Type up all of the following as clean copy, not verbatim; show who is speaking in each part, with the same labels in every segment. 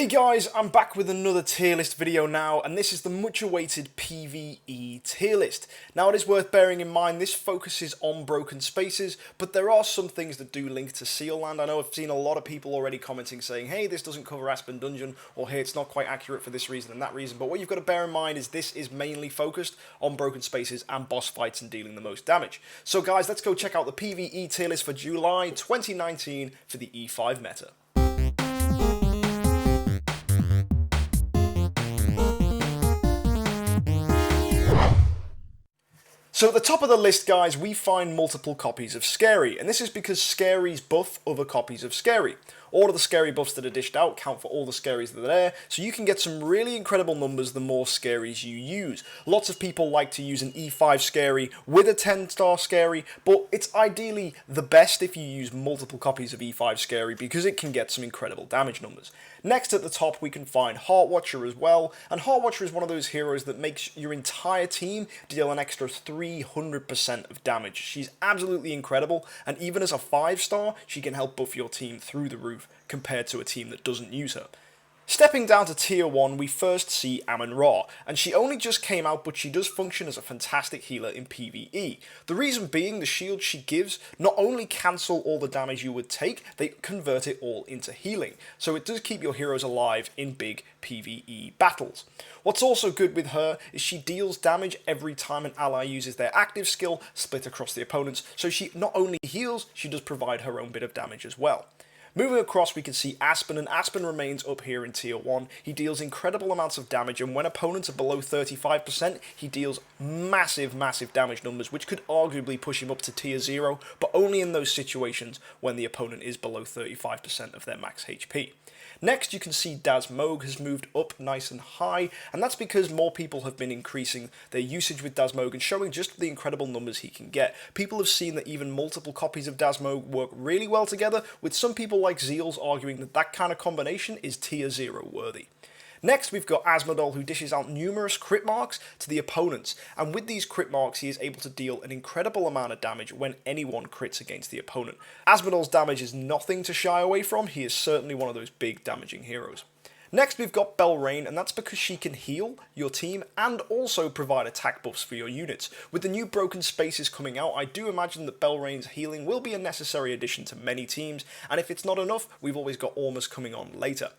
Speaker 1: Hey guys, I'm back with another tier list video now, and this is the much awaited PvE tier list. Now it is worth bearing in mind this focuses on broken spaces, but there are some things that do link to Seal Land. I know I've seen a lot of people already commenting saying, hey, this doesn't cover Aspen Dungeon, or hey, it's not quite accurate for this reason and that reason, but what you've got to bear in mind is this is mainly focused on broken spaces and boss fights and dealing the most damage. So guys, let's go check out the PvE tier list for July 2019 for the E5 meta. So at the top of the list, guys, we find multiple copies of Scary, and this is because Scaries buff other copies of Scary. All of the Scary buffs that are dished out count for all the Scaries that are there, so you can get some really incredible numbers the more Scaries you use. Lots of people like to use an E5 Scary with a 10-star Scary, but it's ideally the best if you use multiple copies of E5 Scary because it can get some incredible damage numbers. Next at the top we can find Hartwatcher as well, and Hartwatcher is one of those heroes that makes your entire team deal an extra 300% of damage. She's absolutely incredible, and even as a 5-star, she can help buff your team through the roof compared to a team that doesn't use her. Stepping down to tier 1, we first see Amun-Ra, and she only just came out, but she does function as a fantastic healer in PvE. The reason being the shields she gives not only cancel all the damage you would take, they convert it all into healing, so it does keep your heroes alive in big PvE battles. What's also good with her is she deals damage every time an ally uses their active skill split across the opponents, so she not only heals, she does provide her own bit of damage as well. Moving across we can see Aspen, and Aspen remains up here in tier 1. He deals incredible amounts of damage, and when opponents are below 35%, he deals massive damage numbers, which could arguably push him up to tier 0, but only in those situations when the opponent is below 35% of their max HP. Next you can see Dasmogue has moved up nice and high, and that's because more people have been increasing their usage with Dasmogue and showing just the incredible numbers he can get. People have seen that even multiple copies of Dasmogue work really well together, with some people like Zeals arguing that that kind of combination is tier 0 worthy. Next we've got Asmodel, who dishes out numerous crit marks to the opponents, and with these crit marks he is able to deal an incredible amount of damage when anyone crits against the opponent. Asmodel's damage is nothing to shy away from, he is certainly one of those big damaging heroes. Next we've got Belrain, and that's because she can heal your team and also provide attack buffs for your units. With the new broken spaces coming out, I do imagine that Belrain's healing will be a necessary addition to many teams, and if it's not enough, we've always got Ormus coming on later.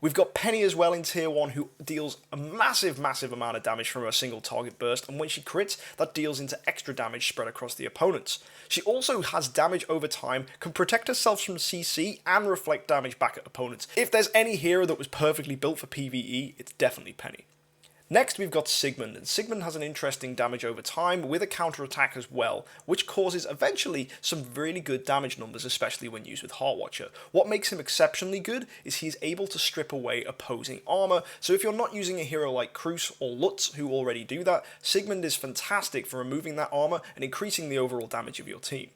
Speaker 1: We've got Penny as well in tier 1, who deals a massive amount of damage from a single target burst, and when she crits, that deals into extra damage spread across the opponents. She also has damage over time, can protect herself from CC, and reflect damage back at opponents. If there's any hero that was perfectly built for PvE, it's definitely Penny. Next we've got Sigmund, and Sigmund has an interesting damage over time with a counter-attack as well, which causes eventually some really good damage numbers, especially when used with Hartwatcher. What makes him exceptionally good is he's able to strip away opposing armor, so if you're not using a hero like Cruz or Lutz who already do that, Sigmund is fantastic for removing that armor and increasing the overall damage of your team.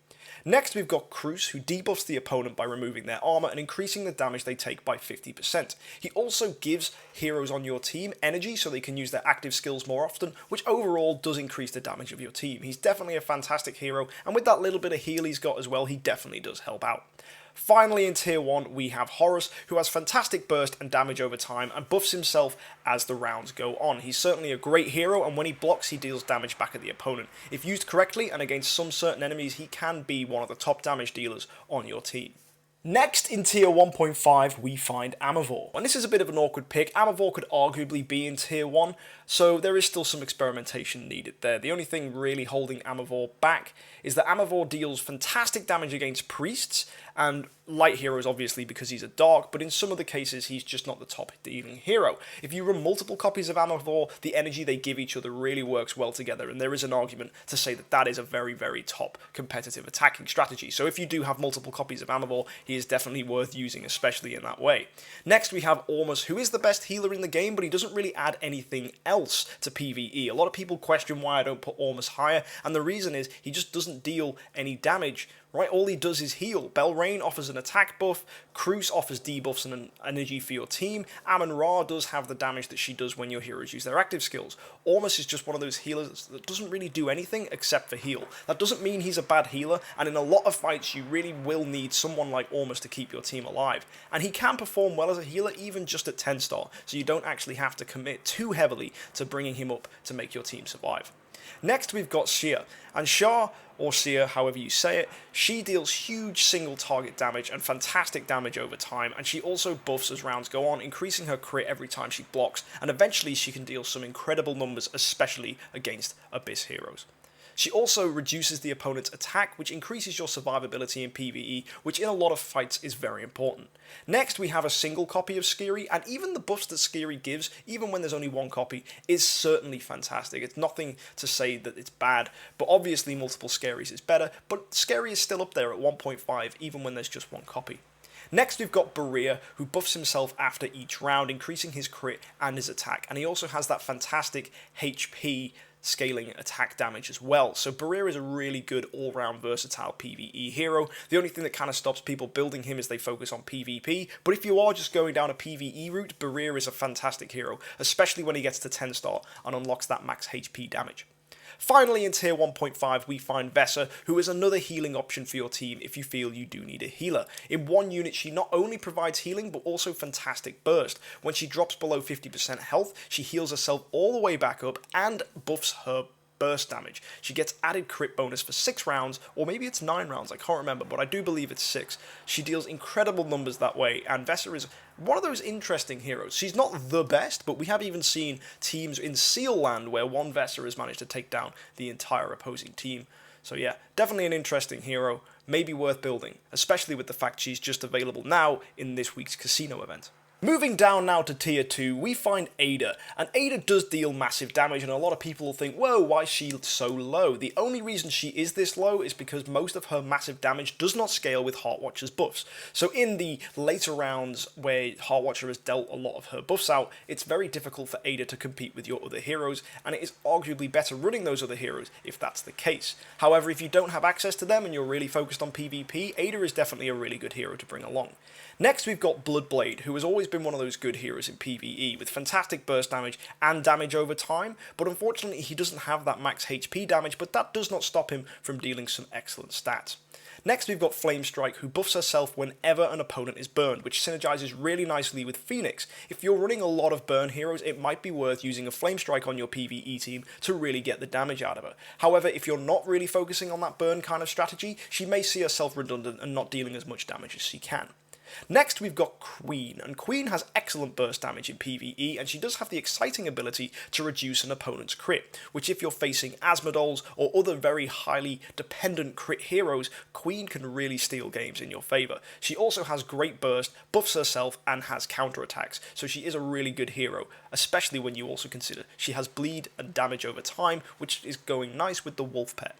Speaker 1: Next we've got Cruz, who debuffs the opponent by removing their armor and increasing the damage they take by 50%. He also gives heroes on your team energy so they can use their active skills more often, which overall does increase the damage of your team. He's definitely a fantastic hero, and with that little bit of heal he's got as well, he definitely does help out. Finally in tier 1 we have Horus, who has fantastic burst and damage over time and buffs himself as the rounds go on. He's certainly a great hero, and when he blocks he deals damage back at the opponent. If used correctly and against some certain enemies, he can be one of the top damage dealers on your team. Next, in tier 1.5, we find Amavor. And this is a bit of an awkward pick. Amavor could arguably be in tier 1, so there is still some experimentation needed there. The only thing really holding Amavor back is that Amavor deals fantastic damage against priests, and light heroes obviously because he's a dark, but in some of the cases he's just not the top dealing hero. If you run multiple copies of Amavor, the energy they give each other really works well together, and there is an argument to say that that is a very top competitive attacking strategy. So if you do have multiple copies of Amavor, he is definitely worth using, especially in that way. Next we have Ormus, who is the best healer in the game, but he doesn't really add anything else to PvE. A lot of people question why I don't put Ormus higher, and the reason is he just doesn't deal any damage right? All he does is heal. Belrain offers an attack buff, Cruz offers debuffs and an energy for your team, Amun-Ra does have the damage that she does when your heroes use their active skills. Ormus is just one of those healers that doesn't really do anything except for heal. That doesn't mean he's a bad healer, and in a lot of fights you really will need someone like Ormus to keep your team alive. And he can perform well as a healer even just at 10 star, so you don't actually have to commit too heavily to bringing him up to make your team survive. Next we've got Xia, and Xia, or Xia, however you say it, she deals huge single target damage and fantastic damage over time, and she also buffs as rounds go on, increasing her crit every time she blocks, and eventually she can deal some incredible numbers, especially against Abyss heroes. She also reduces the opponent's attack, which increases your survivability in PvE, which in a lot of fights is very important. Next, we have a single copy of Skiri, and even the buffs that Skiri gives, even when there's only one copy, is certainly fantastic. It's nothing to say that it's bad, but obviously multiple Scaries is better, but Skiri is still up there at 1.5, even when there's just one copy. Next we've got Berea, who buffs himself after each round, increasing his crit and his attack, and he also has that fantastic HP scaling attack damage as well. So Berea is a really good all-round versatile PvE hero. The only thing that kind of stops people building him is they focus on PvP, but if you are just going down a PvE route, Berea is a fantastic hero, especially when he gets to 10 star and unlocks that max HP damage. Finally, in tier 1.5, we find Vesa, who is another healing option for your team if you feel you do need a healer. In one unit, she not only provides healing, but also fantastic burst. When she drops below 50% health, she heals herself all the way back up and buffs her burst damage. She gets added crit bonus for 6 rounds, or maybe it's 9 rounds, I can't remember, but I do believe it's 6. She deals incredible numbers that way, and Vesa is one of those interesting heroes. She's not the best, but we have even seen teams in Seal Land where one Vesa has managed to take down the entire opposing team. So yeah, definitely an interesting hero, maybe worth building, especially with the fact she's just available now in this week's casino event. Moving down now to tier 2, we find Ada, and Ada does deal massive damage, and a lot of people will think, whoa, why is she so low? The only reason she is this low is because most of her massive damage does not scale with Hartwatcher's buffs. So in the later rounds where Hartwatcher has dealt a lot of her buffs out, it's very difficult for Ada to compete with your other heroes, and it is arguably better running those other heroes if that's the case. However, if you don't have access to them and you're really focused on PvP, Ada is definitely a really good hero to bring along. Next we've got Bloodblade, who has always been one of those good heroes in PvE, with fantastic burst damage and damage over time, but unfortunately he doesn't have that max HP damage, but that does not stop him from dealing some excellent stats. Next we've got Flamestrike, who buffs herself whenever an opponent is burned, which synergizes really nicely with Phoenix. If you're running a lot of burn heroes, it might be worth using a Flamestrike on your PvE team to really get the damage out of her. However, if you're not really focusing on that burn kind of strategy, she may see herself redundant and not dealing as much damage as she can. Next we've got Queen, and Queen has excellent burst damage in PvE, and she does have the exciting ability to reduce an opponent's crit, which if you're facing Asmodols or other very highly dependent crit heroes, Queen can really steal games in your favour. She also has great burst, buffs herself, and has counterattacks, so she is a really good hero, especially when you also consider she has bleed and damage over time, which is going nice with the Wolf Pet.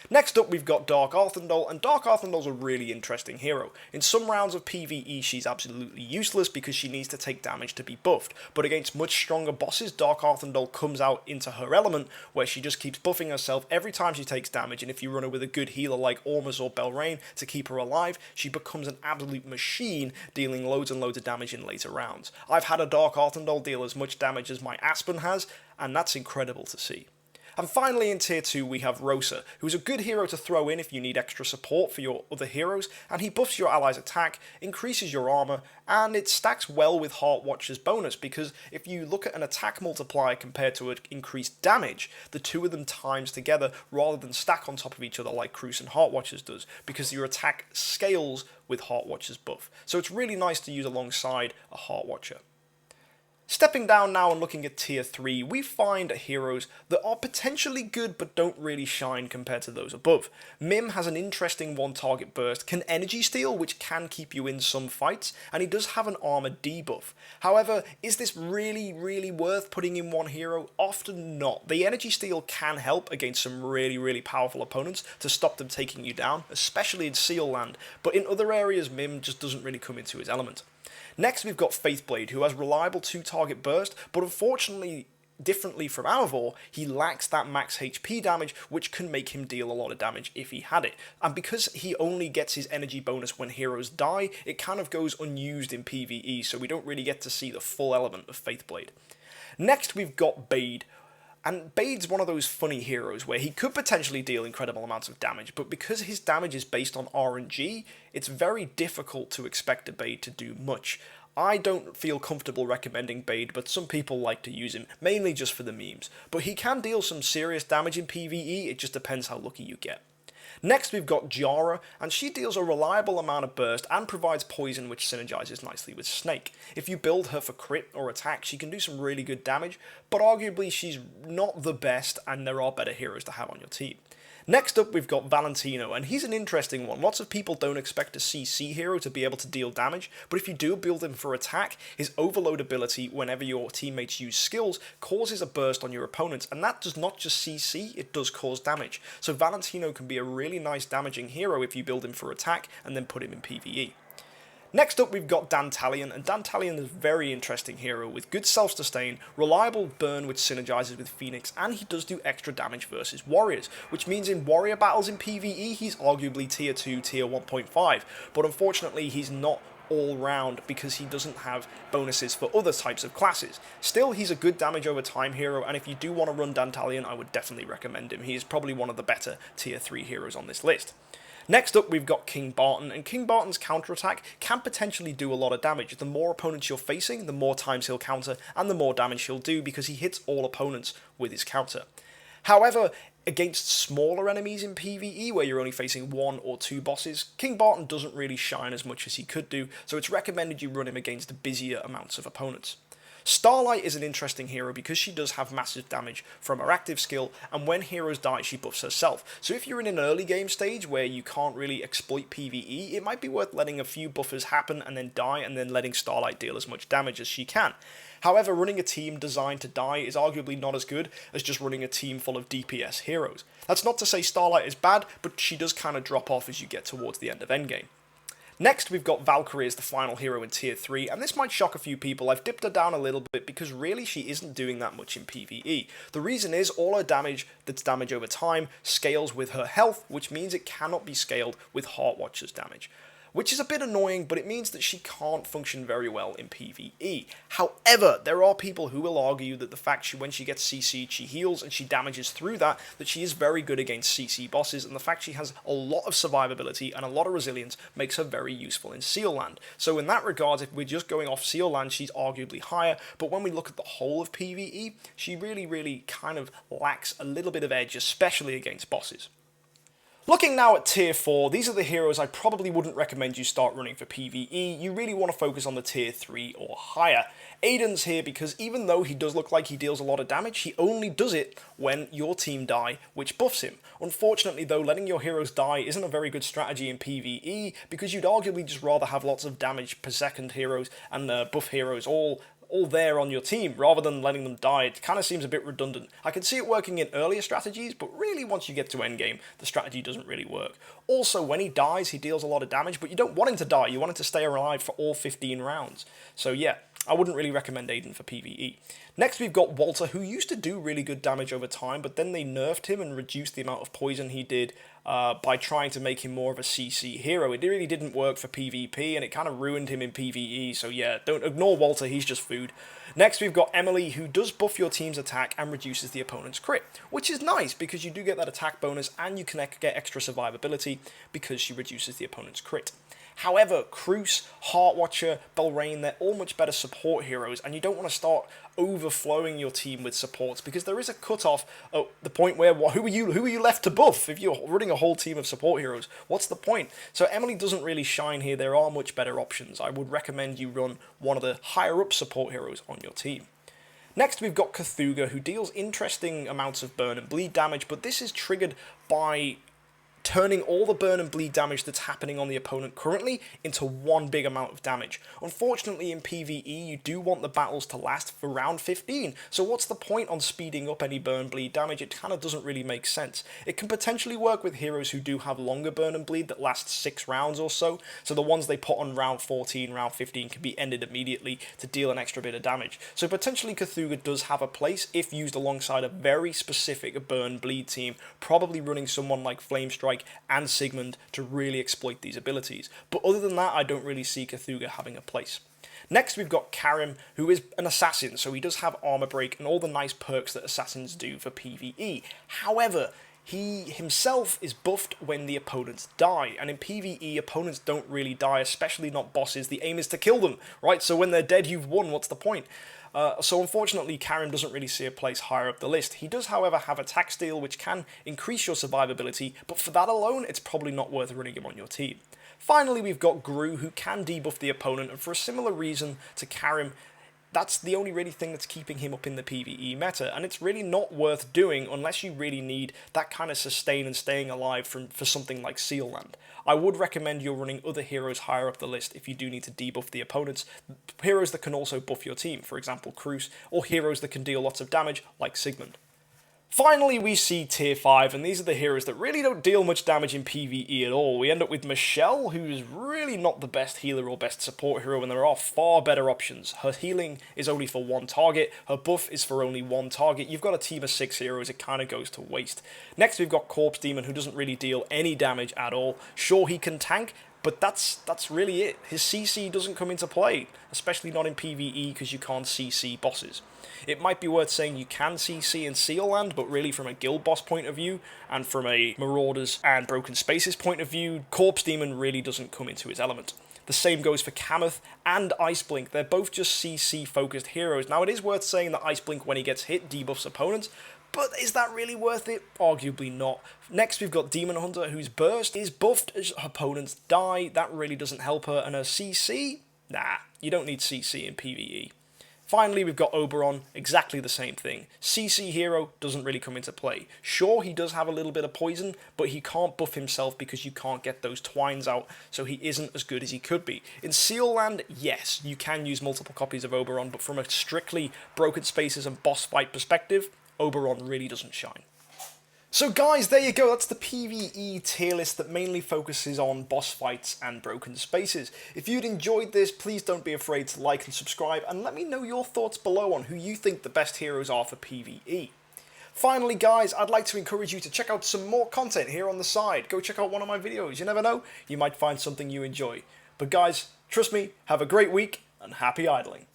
Speaker 1: Next up we've got Dark Arthendal, and Dark Arthendal's a really interesting hero. In some rounds of PvE she's absolutely useless because she needs to take damage to be buffed, but against much stronger bosses Dark Arthendal comes out into her element where she just keeps buffing herself every time she takes damage, and if you run her with a good healer like Ormus or Belrain to keep her alive, she becomes an absolute machine, dealing loads and loads of damage in later rounds. I've had a Dark Arthendal deal as much damage as my Aspen has, and that's incredible to see. And finally in tier 2 we have Rosa, who's a good hero to throw in if you need extra support for your other heroes, and he buffs your allies' attack, increases your armor, and it stacks well with Hartwatcher's bonus, because if you look at an attack multiplier compared to an increased damage, the two of them times together rather than stack on top of each other like Cruz and Hartwatcher's does, because your attack scales with Hartwatcher's buff. So it's really nice to use alongside a Hartwatcher. Stepping down now and looking at tier 3, we find heroes that are potentially good but don't really shine compared to those above. Mim has an interesting one target burst, can energy steal, which can keep you in some fights, and he does have an armor debuff. However, is this really worth putting in one hero? Often not. The energy steal can help against some really powerful opponents to stop them taking you down, especially in Seal Land, but in other areas Mim just doesn't really come into his element. Next we've got Faithblade, who has reliable 2-target burst, but unfortunately differently from Amavor, he lacks that max HP damage, which can make him deal a lot of damage if he had it. And because he only gets his energy bonus when heroes die, it kind of goes unused in PvE, so we don't really get to see the full element of Faithblade. Next, we've got Bade. And Bade's one of those funny heroes where he could potentially deal incredible amounts of damage, but because his damage is based on RNG, it's very difficult to expect a Bade to do much. I don't feel comfortable recommending Bade, but some people like to use him, mainly just for the memes. But he can deal some serious damage in PvE, it just depends how lucky you get. Next we've got Jara, and she deals a reliable amount of burst and provides poison which synergizes nicely with Snake. If you build her for crit or attack, she can do some really good damage, but arguably she's not the best and there are better heroes to have on your team. Next up we've got Valentino, and he's an interesting one. Lots of people don't expect a CC hero to be able to deal damage, but if you do build him for attack, his overload ability whenever your teammates use skills causes a burst on your opponents, and that does not just CC, it does cause damage. So Valentino can be a really nice damaging hero if you build him for attack and then put him in PvE. Next up we've got Dantalion, and Dantalion is a very interesting hero with good self-sustain, reliable burn which synergizes with Phoenix, and he does do extra damage versus warriors, which means in warrior battles in PvE he's arguably tier 2, tier 1.5, but unfortunately he's not all round because he doesn't have bonuses for other types of classes. Still, he's a good damage over time hero, and if you do want to run Dantalion, I would definitely recommend him. He is probably one of the better tier 3 heroes on this list. Next up we've got King Barton, and King Barton's counterattack can potentially do a lot of damage. The more opponents you're facing, the more times he'll counter, and the more damage he'll do because he hits all opponents with his counter. However, against smaller enemies in PvE, where you're only facing 1 or 2 bosses, King Barton doesn't really shine as much as he could do, so it's recommended you run him against busier amounts of opponents. Starlight is an interesting hero because she does have massive damage from her active skill, and when heroes die she buffs herself. So if you're in an early game stage where you can't really exploit PvE, it might be worth letting a few buffers happen and then die, and then letting Starlight deal as much damage as she can. However, running a team designed to die is arguably not as good as just running a team full of DPS heroes. That's not to say Starlight is bad, but she does kind of drop off as you get towards the end of endgame. Next, we've got Valkyrie as the final hero in tier 3, and this might shock a few people. I've dipped her down a little bit because really she isn't doing that much in PvE. The reason is all her damage that's damage over time scales with her health, which means it cannot be scaled with Hartwatcher's damage. Which is a bit annoying, but it means that she can't function very well in PvE. However, there are people who will argue that the fact when she gets CC'd, she heals and she damages through that she is very good against CC bosses, and the fact she has a lot of survivability and a lot of resilience makes her very useful in Seal Land. So in that regard, if we're just going off Seal Land, she's arguably higher, but when we look at the whole of PvE, she really kind of lacks a little bit of edge, especially against bosses. Looking now at tier 4, these are the heroes I probably wouldn't recommend you start running for PvE. You really want to focus on the tier 3 or higher. Aiden's here because even though he does look like he deals a lot of damage, he only does it when your team die, which buffs him. Unfortunately though, letting your heroes die isn't a very good strategy in PvE because you'd arguably just rather have lots of damage per second heroes and buff heroes all there on your team, rather than letting them die. It kind of seems a bit redundant. I can see it working in earlier strategies, but really once you get to endgame, the strategy doesn't really work. Also, when he dies, he deals a lot of damage, but you don't want him to die, you want him to stay alive for all 15 rounds. So yeah, I wouldn't really recommend Aiden for PvE. Next we've got Walter, who used to do really good damage over time, but then they nerfed him and reduced the amount of poison he did by trying to make him more of a CC hero. It really didn't work for PvP, and it kind of ruined him in PvE, so yeah, don't ignore Walter, he's just food. Next we've got Emily, who does buff your team's attack and reduces the opponent's crit, which is nice because you do get that attack bonus and you can get extra survivability because she reduces the opponent's crit. However, Cruz, Hartwatcher, Belrain, they're all much better support heroes, and you don't want to start overflowing your team with supports because there is a cutoff at the point where who are you left to buff? If you're running a whole team of support heroes, what's the point? So Emily doesn't really shine here. There are much better options. I would recommend you run one of the higher up support heroes on your team. Next we've got Cthulhu, who deals interesting amounts of burn and bleed damage, but this is triggered by turning all the burn and bleed damage that's happening on the opponent currently into one big amount of damage. Unfortunately, in PvE, you do want the battles to last for round 15, so what's the point on speeding up any burn bleed damage? It kind of doesn't really make sense. It can potentially work with heroes who do have longer burn and bleed that last 6 rounds or so the ones they put on round 14, round 15 can be ended immediately to deal an extra bit of damage. So potentially Cthulhu does have a place if used alongside a very specific burn bleed team, probably running someone like Flamestrike and Sigmund to really exploit these abilities. But other than that, I don't really see Cthulhu having a place. Next, we've got Karim, who is an assassin, so he does have armor break and all the nice perks that assassins do for PvE. However, he himself is buffed when the opponents die, and in PvE, opponents don't really die, especially not bosses. The aim is to kill them, right? So when they're dead, you've won. What's the point? So unfortunately, Karim doesn't really see a place higher up the list. He does, however, have attack steal, which can increase your survivability, but for that alone, it's probably not worth running him on your team. Finally, we've got Gru, who can debuff the opponent, and for a similar reason to Karim, that's the only really thing that's keeping him up in the PvE meta, and it's really not worth doing unless you really need that kind of sustain and staying alive for something like Sealland. I would recommend you're running other heroes higher up the list if you do need to debuff the opponents, heroes that can also buff your team, for example Cruz, or heroes that can deal lots of damage like Sigmund. Finally, we see Tier 5, and these are the heroes that really don't deal much damage in PvE at all. We end up with Michelle, who's really not the best healer or best support hero, and there are far better options. Her healing is only for one target, her buff is for only one target. You've got a team of 6 heroes, it kind of goes to waste. Next, we've got Corpse Demon, who doesn't really deal any damage at all. Sure, he can tank, but that's really it. His CC doesn't come into play, especially not in PvE because you can't CC bosses. It might be worth saying you can CC in Sealland, but really from a guild boss point of view, and from a Marauders and Broken Spaces point of view, Corpse Demon really doesn't come into his element. The same goes for Kamath and Iceblink. They're both just CC-focused heroes. Now, it is worth saying that Iceblink, when he gets hit, debuffs opponents, but is that really worth it? Arguably not. Next, we've got Demon Hunter, whose burst is buffed as opponents die. That really doesn't help her. And her CC? Nah, you don't need CC in PvE. Finally, we've got Oberon, exactly the same thing. CC hero doesn't really come into play. Sure, he does have a little bit of poison, but he can't buff himself because you can't get those twines out, so he isn't as good as he could be. In Sealland, yes, you can use multiple copies of Oberon, but from a strictly Broken Spaces and boss fight perspective, Oberon really doesn't shine. So guys, there you go, that's the PvE tier list that mainly focuses on boss fights and Broken Spaces. If you'd enjoyed this, please don't be afraid to like and subscribe, and let me know your thoughts below on who you think the best heroes are for PvE. Finally guys, I'd like to encourage you to check out some more content here on the side. Go check out one of my videos, you never know, you might find something you enjoy. But guys, trust me, have a great week, and happy idling.